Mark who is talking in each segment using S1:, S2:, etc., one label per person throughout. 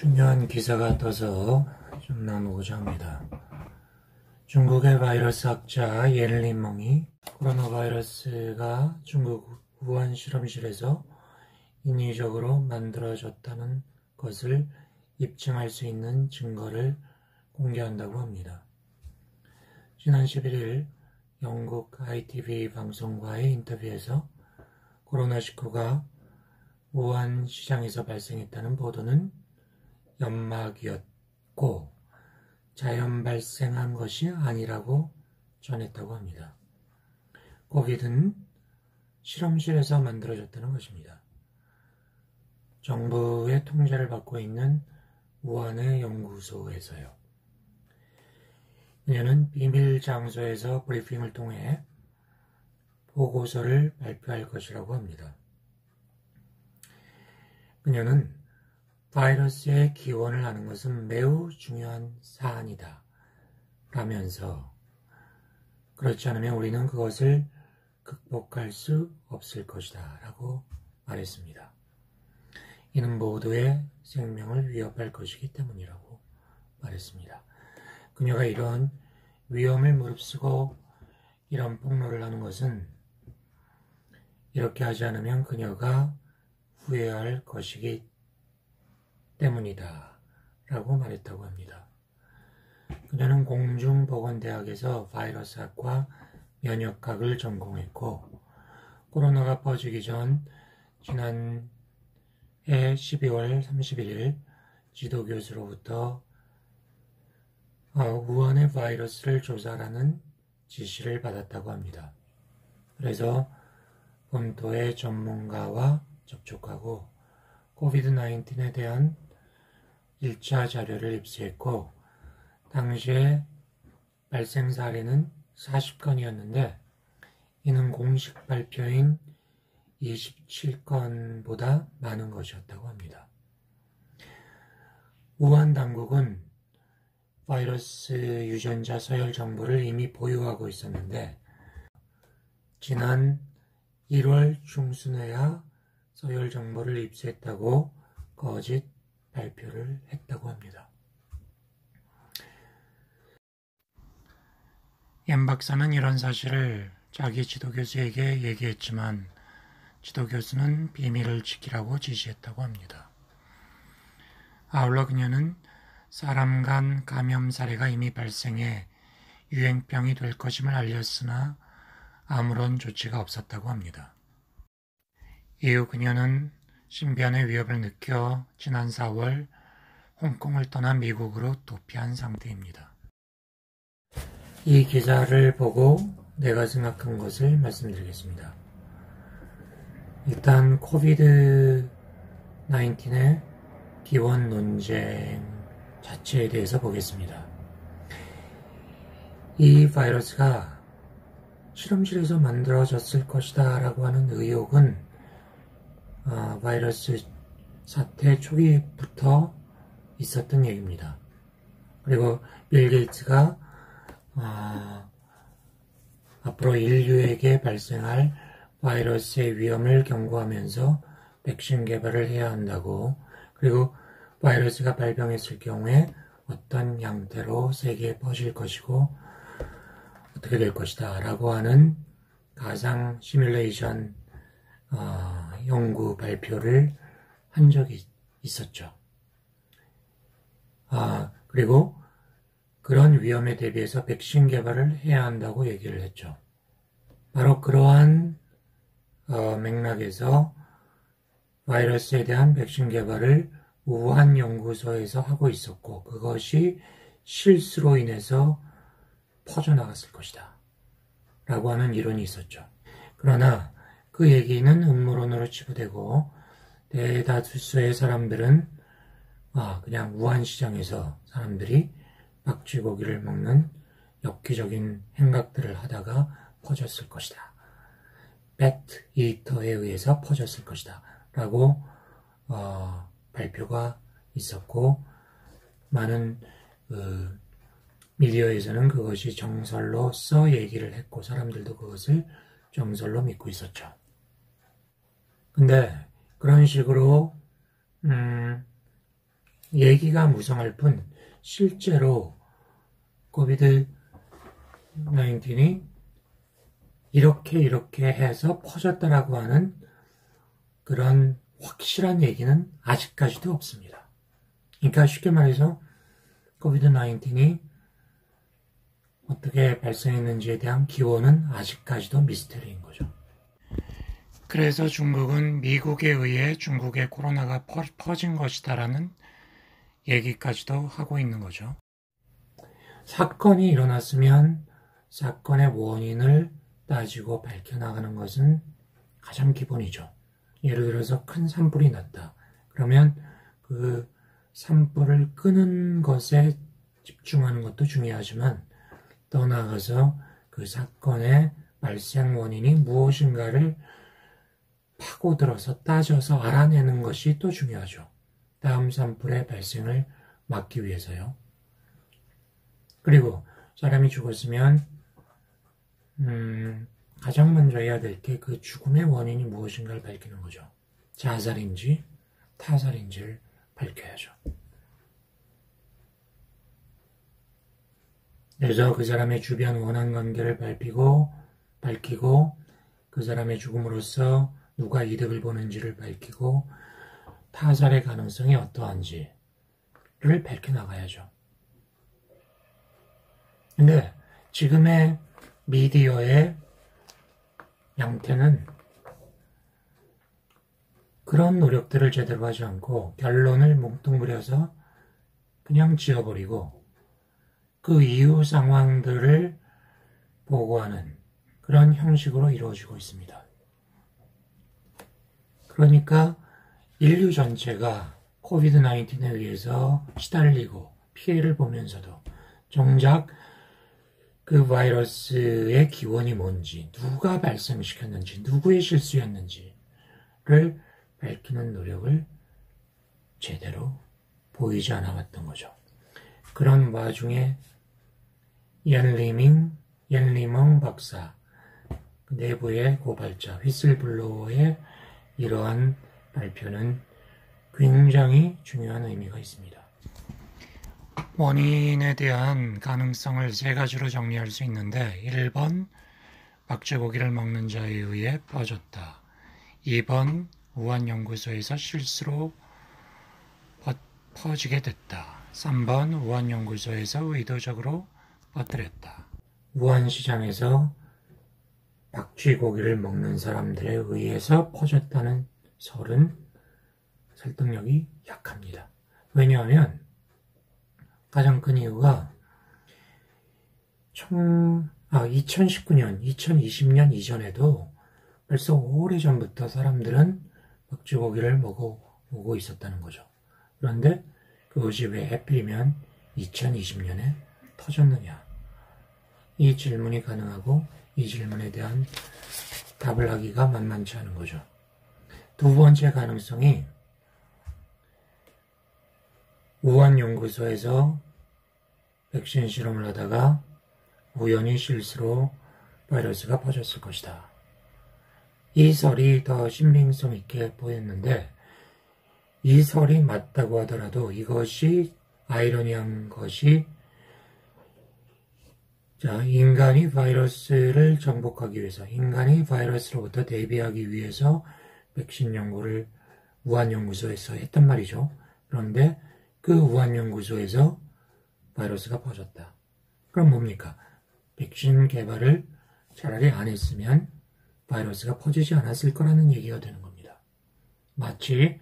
S1: 중요한 기사가 떠서 좀 나누고자 합니다. 중국의 바이러스 학자 옌리멍이 코로나 바이러스가 중국 우한 실험실에서 인위적으로 만들어졌다는 것을 입증할 수 있는 증거를 공개한다고 합니다. 지난 11일 영국 ITV 방송과의 인터뷰에서 코로나19가 우한 시장에서 발생했다는 보도는 연막이었고 자연 발생한 것이 아니라고 전했다고 합니다. 코비드는 실험실에서 만들어졌다는 것입니다. 정부의 통제를 받고 있는 우한의 연구소에서요. 그녀는 비밀 장소에서 브리핑을 통해 보고서를 발표할 것이라고 합니다. 그녀는 바이러스의 기원을 아는 것은 매우 중요한 사안이다 라면서 그렇지 않으면 우리는 그것을 극복할 수 없을 것이다 라고 말했습니다. 이는 모두의 생명을 위협할 것이기 때문이라고 말했습니다. 그녀가 이런 위험을 무릅쓰고 이런 폭로를 하는 것은 이렇게 하지 않으면 그녀가 후회할 것이기 때문이다 라고 말했다고 합니다. 그녀는 공중보건대학에서 바이러스학과 면역학을 전공했고 코로나가 퍼지기 전 지난해 12월 31일 지도교수로부터 우한의 바이러스를 조사하라는 지시를 받았다고 합니다. 그래서 본토의 전문가와 접촉하고 코비드-19에 대한 1차 자료를 입수했고 당시에 발생 사례는 40건이었는데 이는 공식 발표인 27건보다 많은 것이었다고 합니다. 우한 당국은 바이러스 유전자 서열 정보를 이미 보유하고 있었는데 지난 1월 중순에야 서열 정보를 입수했다고 거짓 발표를 했다고 합니다. 옌 박사는 이런 사실을 자기 지도교수에게 얘기했지만 지도교수는 비밀을 지키라고 지시했다고 합니다. 아울러 그녀는 사람 간 감염 사례가 이미 발생해 유행병이 될 것임을 알렸으나 아무런 조치가 없었다고 합니다. 이후 그녀는 신변의 위협을 느껴 지난 4월 홍콩을 떠나 미국으로 도피한 상태입니다. 이 기사를 보고 내가 생각한 것을 말씀드리겠습니다. 일단 코비드-19의 기원 논쟁 자체에 대해서 보겠습니다. 이 바이러스가 실험실에서 만들어졌을 것이다 라고 하는 의혹은 바이러스 사태 초기부터 있었던 얘기입니다. 그리고 빌 게이츠가 앞으로 인류에게 발생할 바이러스의 위험을 경고하면서 백신 개발을 해야 한다고 그리고 바이러스가 발병했을 경우에 어떤 형태로 세계에 퍼질 것이고 어떻게 될 것이다 라고 하는 가상 시뮬레이션 연구 발표를 한 적이 있었죠. 그리고 그런 위험에 대비해서 백신 개발을 해야 한다고 얘기를 했죠. 바로 그러한 맥락에서 바이러스에 대한 백신 개발을 우한 연구소에서 하고 있었고 그것이 실수로 인해서 퍼져나갔을 것이다 라고 하는 이론이 있었죠. 그러나 그 얘기는 음모론으로 치부되고 대다수의 사람들은 그냥 우한 시장에서 사람들이 박쥐고기를 먹는 엽기적인 행각들을 하다가 퍼졌을 것이다. 배트 이터에 의해서 퍼졌을 것이다 라고 발표가 있었고 많은 미디어에서는 그것이 정설로서 얘기를 했고 사람들도 그것을 정설로 믿고 있었죠. 근데 그런 식으로 얘기가 무성할 뿐 실제로 코비드 19이 이렇게 해서 퍼졌다라고 하는 그런 확실한 얘기는 아직까지도 없습니다. 그러니까 쉽게 말해서 코비드 19이 어떻게 발생했는지에 대한 기원은 아직까지도 미스터리인 거죠. 그래서 중국은 미국에 의해 중국의 코로나가 퍼진 것이다라는 얘기까지도 하고 있는 거죠. 사건이 일어났으면 사건의 원인을 따지고 밝혀나가는 것은 가장 기본이죠. 예를 들어서 큰 산불이 났다. 그러면 그 산불을 끄는 것에 집중하는 것도 중요하지만 더 나아가서 그 사건의 발생 원인이 무엇인가를 파고들어서 따져서 알아내는 것이 또 중요하죠. 다음 산불의 발생을 막기 위해서요. 그리고 사람이 죽었으면 가장 먼저 해야 될 게 그 죽음의 원인이 무엇인가를 밝히는 거죠. 자살인지 타살인지를 밝혀야죠. 그래서 그 사람의 주변 원한관계를 밝히고 그 사람의 죽음으로써 누가 이득을 보는지를 밝히고 타살의 가능성이 어떠한지를 밝혀나가야죠. 근데 지금의 미디어의 양태는 그런 노력들을 제대로 하지 않고 결론을 뭉뚱그려서 그냥 지어버리고 그 이후 상황들을 보고하는 그런 형식으로 이루어지고 있습니다. 그러니까 인류 전체가 코비드 19에 의해서 시달리고 피해를 보면서도 정작 그 바이러스의 기원이 뭔지, 누가 발생시켰는지, 누구의 실수였는지를 밝히는 노력을 제대로 보이지 않아왔던 거죠. 그런 와중에 옌리멍 박사, 내부의 고발자, 휘슬블로어의 이러한 발표는 굉장히 중요한 의미가 있습니다. 원인에 대한 가능성을 세 가지로 정리할 수 있는데 1번 박쥐고기를 먹는 자에 의해 퍼졌다. 2번 우한연구소에서 실수로 퍼지게 됐다. 3번 우한연구소에서 의도적으로 퍼뜨렸다. 우한시장에서 박쥐고기를 먹는 사람들에 의해서 퍼졌다는 설은 설득력이 약합니다. 왜냐하면 가장 큰 이유가 2019년, 2020년 이전에도 벌써 오래전부터 사람들은 박쥐고기를 먹어보고 있었다는 거죠. 그런데 그것이 왜 하필이면 2020년에 터졌느냐. 이 질문이 가능하고 이 질문에 대한 답을 하기가 만만치 않은 거죠. 두 번째 가능성이 우한연구소에서 백신 실험을 하다가 우연히 실수로 바이러스가 퍼졌을 것이다. 이 설이 더 신빙성 있게 보였는데 이 설이 맞다고 하더라도 이것이 아이러니한 것이 인간이 바이러스를 정복하기 위해서, 인간이 바이러스로부터 대비하기 위해서 백신 연구를 우한연구소에서 했단 말이죠. 그런데 그 우한연구소에서 바이러스가 퍼졌다. 그럼 뭡니까? 백신 개발을 차라리 안 했으면 바이러스가 퍼지지 않았을 거라는 얘기가 되는 겁니다. 마치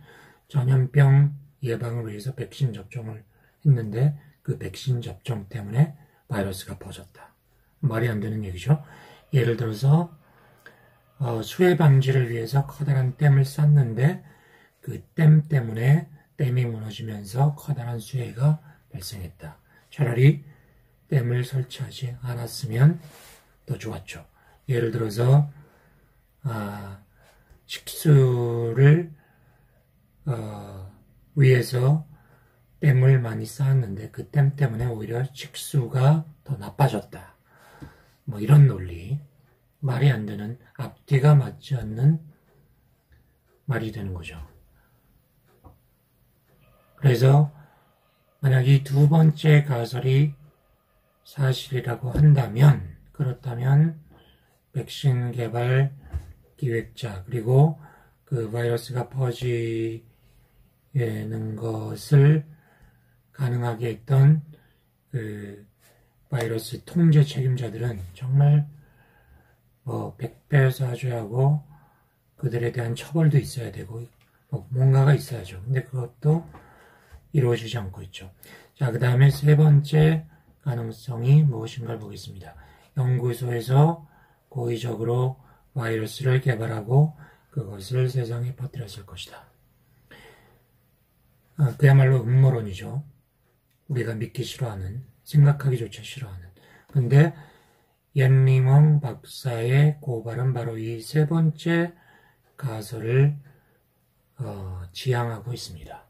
S1: 전염병 예방을 위해서 백신 접종을 했는데 그 백신 접종 때문에 바이러스가 퍼졌다. 말이 안 되는 얘기죠. 예를 들어서 수해 방지를 위해서 커다란 댐을 쌓는데 그 댐 때문에 댐이 무너지면서 커다란 수해가 발생했다. 차라리 댐을 설치하지 않았으면 더 좋았죠. 예를 들어서 식수를 위해서 댐을 많이 쌓았는데 그 댐 때문에 오히려 식수가 더 나빠졌다. 뭐 이런 논리, 말이 안 되는, 앞뒤가 맞지 않는 말이 되는 거죠. 그래서 만약 이 두 번째 가설이 사실이라고 한다면, 그렇다면 백신 개발 기획자, 그리고 그 바이러스가 퍼지는 것을 가능하게 했던 그 바이러스 통제 책임자들은 정말 뭐 100배 사죄하고 그들에 대한 처벌도 있어야 되고 뭔가가 있어야죠. 근데 그것도 이루어지지 않고 있죠. 자, 그 다음에 세 번째 가능성이 무엇인가를 보겠습니다. 연구소에서 고의적으로 바이러스를 개발하고 그것을 세상에 퍼뜨렸을 것이다. 그야말로 음모론이죠. 우리가 믿기 싫어하는, 생각하기조차 싫어하는. 근데 옌리멍 박사의 고발은 바로 이 세 번째 가설을 지향하고 있습니다.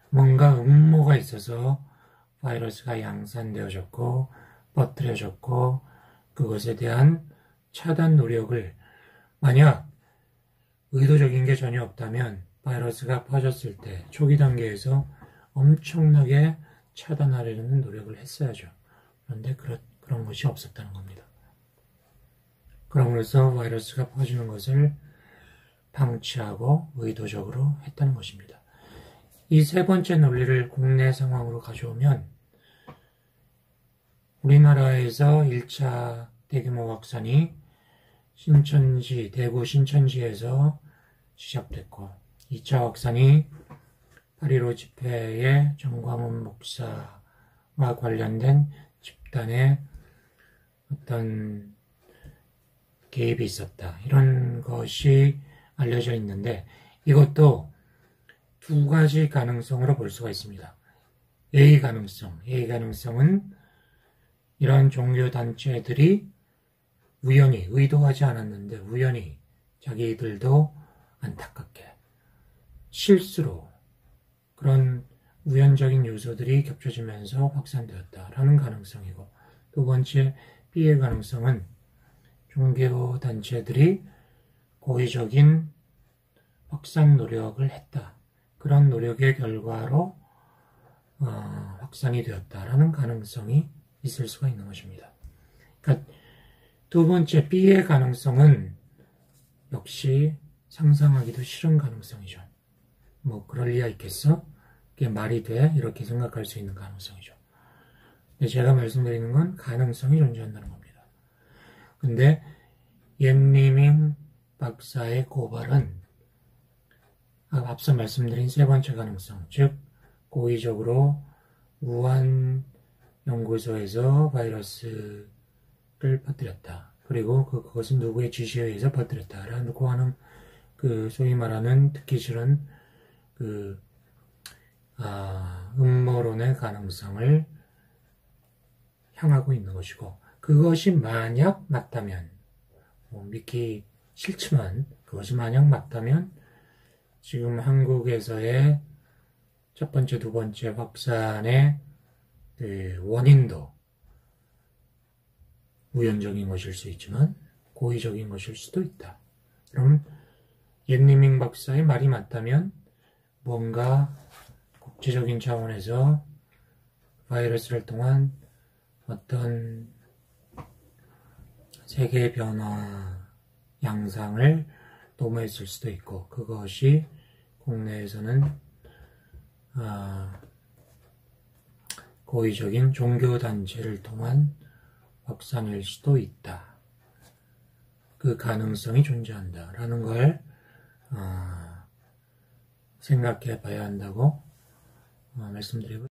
S1: 뭔가 음모가 있어서 바이러스가 양산되어졌고 퍼뜨려졌고 그것에 대한 차단 노력을 만약 의도적인 게 전혀 없다면 바이러스가 퍼졌을 때 초기 단계에서 엄청나게 차단하려는 노력을 했어야죠. 그런데 그런 것이 없었다는 겁니다. 그럼으로써 바이러스가 퍼지는 것을 방치하고 의도적으로 했다는 것입니다. 이 세 번째 논리를 국내 상황으로 가져오면 우리나라에서 1차 대규모 확산이 대구 신천지에서 시작됐고 2차 확산이 8.15 집회에 정광훈 목사와 관련된 집단의 어떤 개입이 있었다. 이런 것이 알려져 있는데 이것도 두 가지 가능성으로 볼 수가 있습니다. A 가능성은 이런 종교단체들이 우연히 의도하지 않았는데 우연히 자기들도 안타깝게 실수로 그런 우연적인 요소들이 겹쳐지면서 확산되었다라는 가능성이고 두 번째 B의 가능성은 종교단체들이 고의적인 확산 노력을 했다. 그런 노력의 결과로 확산이 되었다라는 가능성이 있을 수가 있는 것입니다. 그러니까 두 번째 B의 가능성은 역시 상상하기도 싫은 가능성이죠. 뭐 그럴 리가 있겠어? 그게 말이 돼? 이렇게 생각할 수 있는 가능성이죠. 근데 제가 말씀드리는 건 가능성이 존재한다는 겁니다. 근데 옌리밍 박사의 고발은 앞서 말씀드린 세 번째 가능성, 즉 고의적으로 우한 연구소에서 바이러스를 퍼뜨렸다. 그리고 그것은 누구의 지시에 의해서 퍼뜨렸다라고 하는 그 소위 말하는 듣기 싫은 음모론의 가능성을 향하고 있는 것이고 그것이 만약 맞다면 믿기 싫지만 그것이 만약 맞다면 지금 한국에서의 첫 번째, 두 번째 확산의 원인도 우연적인 것일 수 있지만 고의적인 것일 수도 있다. 그럼 옌리밍 박사의 말이 맞다면 뭔가 국제적인 차원에서 바이러스를 통한 어떤 세계 변화 양상을 도모했을 수도 있고 그것이 국내에서는 고의적인 종교단체를 통한 확산일 수도 있다. 그 가능성이 존재한다라는 걸 생각해 봐야 한다고 말씀드리고